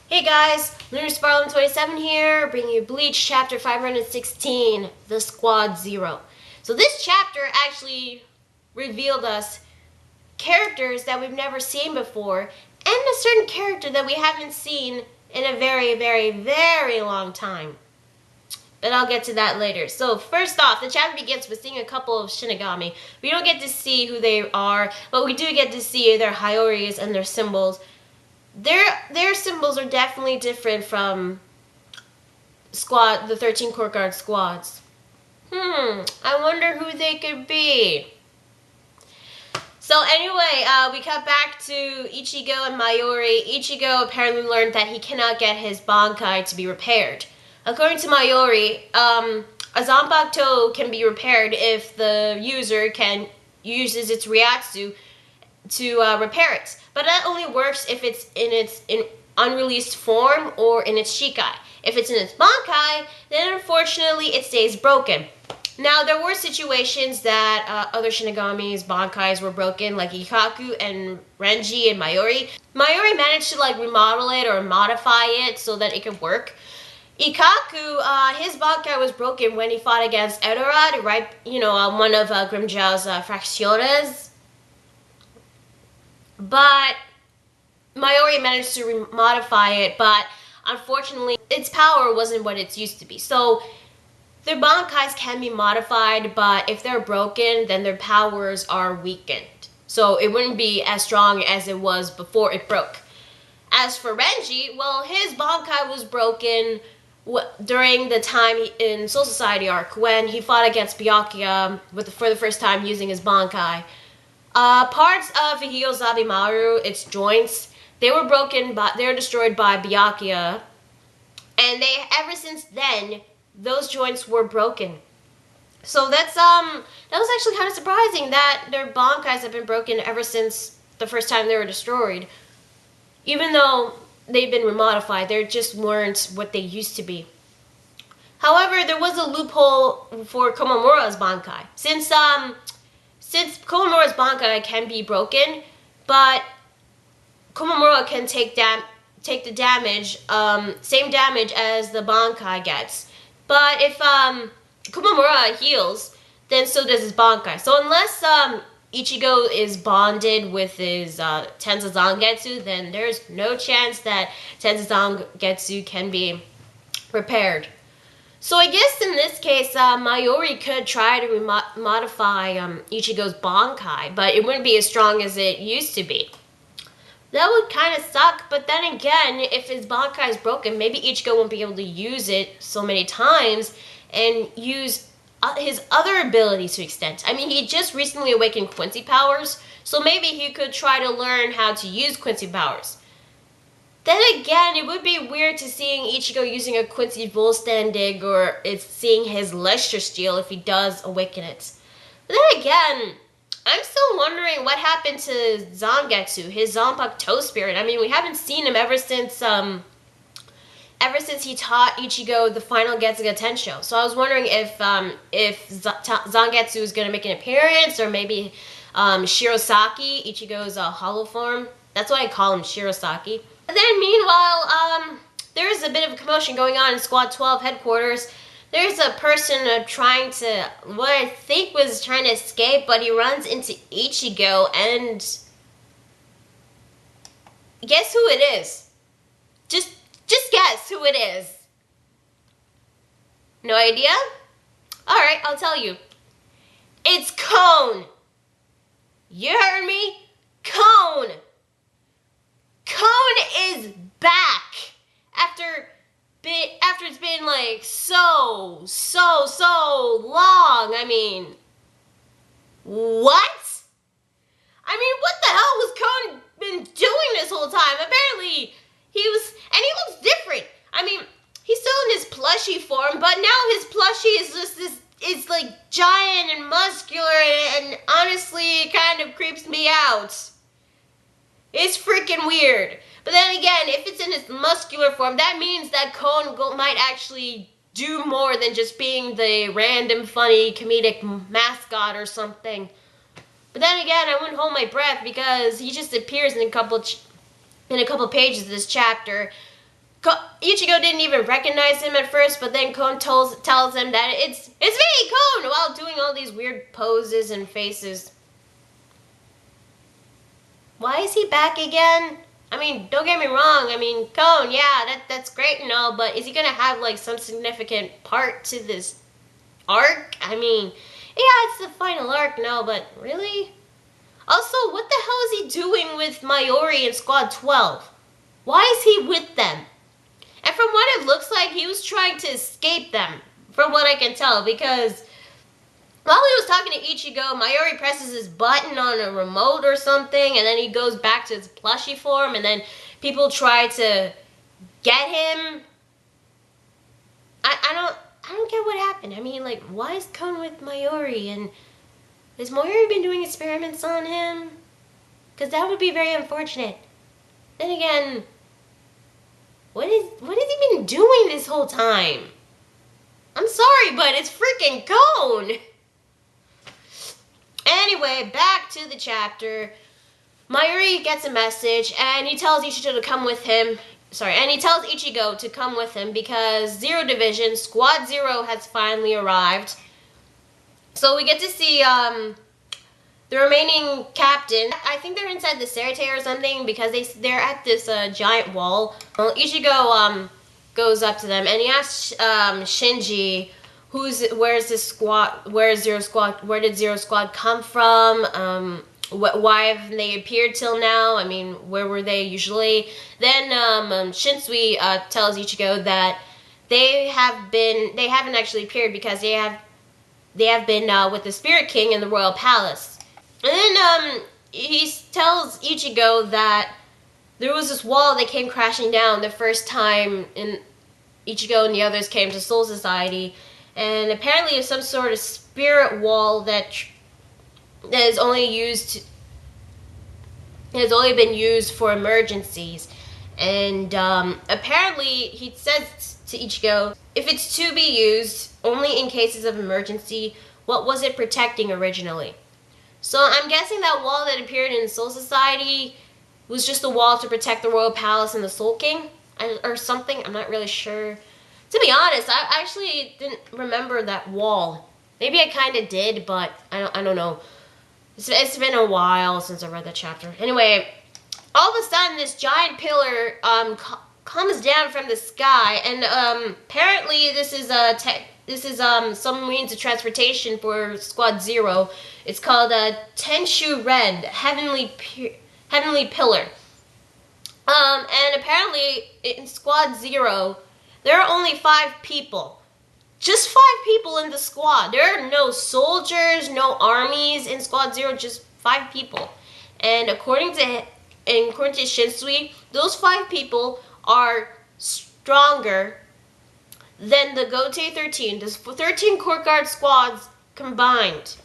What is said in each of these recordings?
Hey guys, Lunar Sparlum 27 here, bringing you Bleach chapter 516, The Squad Zero. So this chapter actually revealed us characters that we've never seen before, and a certain character that we haven't seen in a very, very, very long time. But I'll get to that later. So first off, the chapter begins with seeing a couple of Shinigami. We don't get to see who they are, but we do get to see their Hyoris and their symbols. Their symbols are definitely different from the 13 Court Guard squads. I wonder who they could be. So anyway, we cut back to Ichigo and Mayuri. Ichigo apparently learned that he cannot get his bankai to be repaired. According to Mayuri, a Zanpakuto can be repaired if the user uses its Ryatsu to repair it. But that only works if it's in unreleased form or in its Shikai. If it's in its Bankai, then unfortunately it stays broken. Now, there were situations that other Shinigami's Bankais were broken, like Ikaku and Renji and Mayuri. Mayuri managed to remodel it or modify it so that it could work. Ikaku, his Bankai was broken when he fought against Edorad, right? One of Grimjow's Fracciones. But Mayuri managed to modify it, but unfortunately, its power wasn't what it used to be. So their Bankais can be modified, but if they're broken, then their powers are weakened. So it wouldn't be as strong as it was before it broke. As for Renji, well, his Bankai was broken during the time in Soul Society arc when he fought against Byakuya for the first time using his Bankai. Parts of Hihio Zabimaru, its joints, they were destroyed by Byakuya, and ever since then, those joints were broken. So that was actually kind of surprising that their Bankais have been broken ever since the first time they were destroyed. Even though they've been remodified, they just weren't what they used to be. However, there was a loophole for Komamura's Bankai. Since Komamura's Bankai can be broken, but Komamura can take the damage, same damage as the Bankai gets. But if Komamura heals, then so does his Bankai. So unless Ichigo is bonded with his Tenza Zangetsu, then there's no chance that Tenza Zangetsu can be repaired. So I guess in this case, Mayuri could try to modify Ichigo's Bankai, but it wouldn't be as strong as it used to be. That would kind of suck, but then again, if his Bankai is broken, maybe Ichigo won't be able to use it so many times and use his other abilities to extent. I mean, he just recently awakened Quincy powers, so maybe he could try to learn how to use Quincy powers. Then again, it would be weird to seeing Ichigo using a Quincy Volstandig or seeing his Lester Steel if he does awaken it. But then again, I'm still wondering what happened to Zangetsu, his Zanpakuto spirit. I mean, we haven't seen him ever since he taught Ichigo the final Getsuga Tensho. So I was wondering if Zangetsu is going to make an appearance, or maybe Shirosaki, Ichigo's hollow form. That's why I call him Shirosaki. And then meanwhile, there is a bit of a commotion going on in Squad 12 headquarters. There's a person trying to escape, but he runs into Ichigo, and guess who it is? Just guess who it is. No idea? Alright, I'll tell you. It's Cone! You heard me? Cone! Cone is back! After it's been so long. I mean, what? I mean, what the hell was Cone been doing this whole time? Apparently, he looks different. I mean, he's still in his plushie form, but now his plushie is just it's giant and muscular, and honestly, it kind of creeps me out. It's freaking weird. But then again, if it's in its muscular form, that means that Cone might actually do more than just being the random, funny, comedic mascot or something. But then again, I wouldn't hold my breath because he just appears in a couple pages of this chapter. Ichigo didn't even recognize him at first, but then Kon tells him that it's me, Kon, while doing all these weird poses and faces. Why is he back again? I mean, don't get me wrong. I mean, Kon, yeah, that's great and all, but is he gonna have like some significant part to this arc? I mean, yeah, it's the final arc, no, but really? Also, what the hell is he doing with Mayuri in Squad 12? Why is he with them? And from what it looks like, he was trying to escape them, from what I can tell, because while he was talking to Ichigo, Mayuri presses his button on a remote or something, and then he goes back to his plushie form, and then people try to get him. I don't get what happened. I mean, like, why is Kon with Mayuri, and has Mayuri been doing experiments on him? Because that would be very unfortunate. Then again, what has he been doing this whole time? I'm sorry, but it's freaking Kon! Anyway, back to the chapter. Mayuri gets a message, and he tells Ichigo to come with him. And he tells Ichigo to come with him because Zero Division, Squad Zero, has finally arrived. So we get to see the remaining captain. I think they're inside the Serite or something because they're at this giant wall. Well, Ichigo goes up to them and he asks Shinji, where's Zero Squad? Where did Zero Squad come from? Why haven't they appeared till now? I mean, where were they usually? Then Shinsui tells Ichigo that they haven't actually appeared because they have been with the Spirit King in the Royal Palace. And then he tells Ichigo that there was this wall that came crashing down the first time Ichigo and the others came to Soul Society, and apparently it's some sort of spirit wall that has only been used for emergencies. And apparently he says to Ichigo, if it's to be used only in cases of emergency, what was it protecting originally? So I'm guessing that wall that appeared in Soul Society was just a wall to protect the Royal Palace and the Soul King or something. I'm not really sure. To be honest, I actually didn't remember that wall. Maybe I kind of did, but I don't know. It's been a while since I read that chapter. Anyway, all of a sudden this giant pillar comes down from the sky, and apparently this is some means of transportation for Squad Zero. It's called Tenshu Ren, Heavenly Pillar. And apparently in Squad Zero, there are only 5 people. Just 5 people in the squad. There are no soldiers, no armies in Squad Zero, just 5 people. And according to Shinsui, those 5 people are stronger than the Gote 13, the 13 Court Guard squads combined.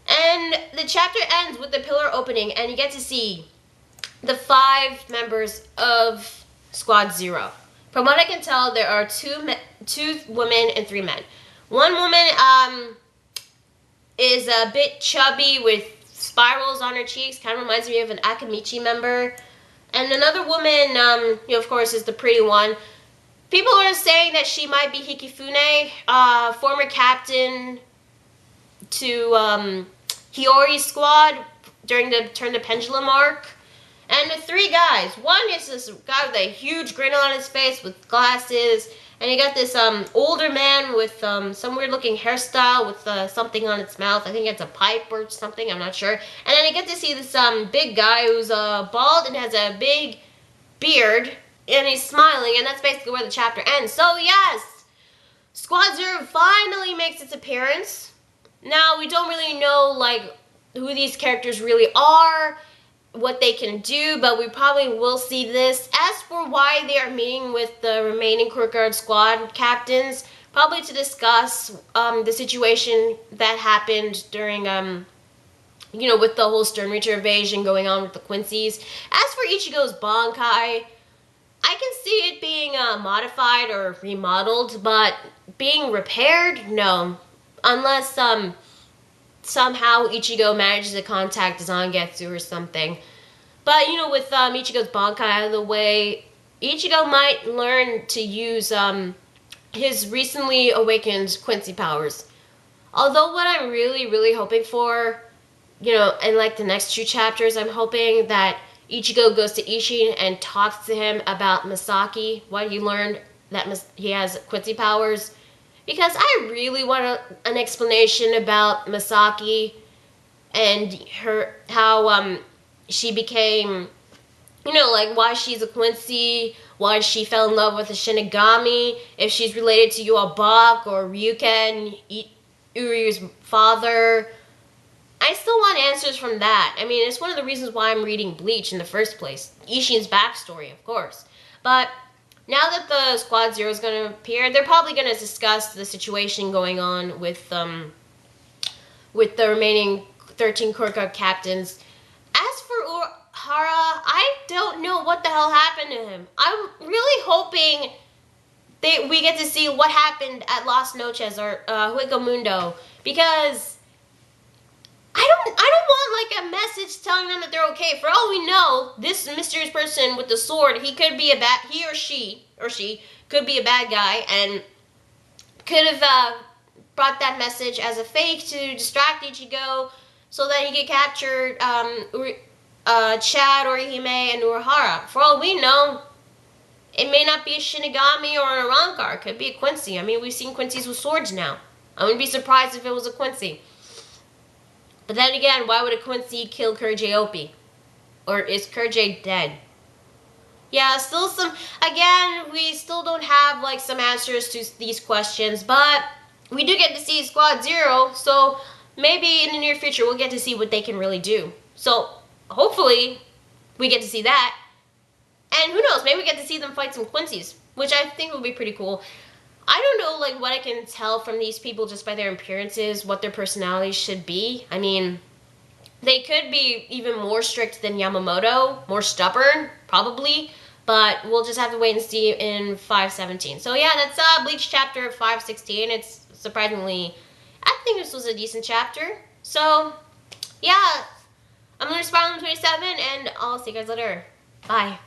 And the chapter ends with the pillar opening, and you get to see the 5 members of Squad Zero. From what I can tell, there are 2 women and 3 men. One woman is a bit chubby with spirals on her cheeks. Kind of reminds me of an Akamichi member. And another woman, of course, is the pretty one. People are saying that she might be Hikifune, former captain to Hiyori's squad during the Turn the Pendulum arc. And the 3 guys. One is this guy with a huge grin on his face with glasses. And you got this older man with some weird looking hairstyle with something on its mouth. I think it's a pipe or something. I'm not sure. And then you get to see this big guy who's bald and has a big beard. And he's smiling. And that's basically where the chapter ends. So yes, Squad Zero finally makes its appearance. Now, we don't really know like who these characters really are, what they can do, but we probably will see this. As for why they are meeting with the remaining Court Guard squad captains, probably to discuss the situation that happened during, with the whole Stern Reacher invasion going on with the Quincy's. As for Ichigo's bankai, I can see it being modified or remodeled, but being repaired, no. Unless somehow Ichigo manages to contact Zangetsu or something. But, with Ichigo's bankai out of the way, Ichigo might learn to use his recently awakened Quincy powers. Although what I'm really, really hoping for, in like the next 2 chapters, I'm hoping that Ichigo goes to Ishin and talks to him about Misaki, why he learned that he has Quincy powers. Because I really want an explanation about Misaki and how she became, like why she's a Quincy, why she fell in love with a Shinigami, if she's related to Yuabak or Ryuken, Uryu's father. I still want answers from that. I mean, it's one of the reasons why I'm reading Bleach in the first place. Ishin's backstory, of course. But now that the Squad Zero is going to appear, they're probably going to discuss the situation going on with the remaining 13 Core Guard captains. As for Hara, I don't know what the hell happened to him. I'm really hoping we get to see what happened at Las Noches or Hueco Mundo, because I don't want like a message telling them that they're okay. For all we know, this mysterious person with the sword, he or she could be a bad guy and could have brought that message as a fake to distract Ichigo so that he could capture Chad, Orihime, and Urahara. For all we know, it may not be a Shinigami or an Arankar. It could be a Quincy. I mean, we've seen Quincy's with swords now. I wouldn't be surprised if it was a Quincy. But then again, why would a Quincy kill Kurjay Opie? Or is Kurjay dead? Yeah, still we still don't have like some answers to these questions, but we do get to see Squad Zero, so maybe in the near future we'll get to see what they can really do. So hopefully we get to see that. And who knows, maybe we get to see them fight some Quincy's, which I think would be pretty cool. I don't know like what I can tell from these people just by their appearances, what their personalities should be. I mean, they could be even more strict than Yamamoto, more stubborn, probably. But we'll just have to wait and see in 517. So yeah, that's Bleach chapter 516. It's surprisingly, I think this was a decent chapter. So yeah, I'm going to Spiral 27 and I'll see you guys later. Bye.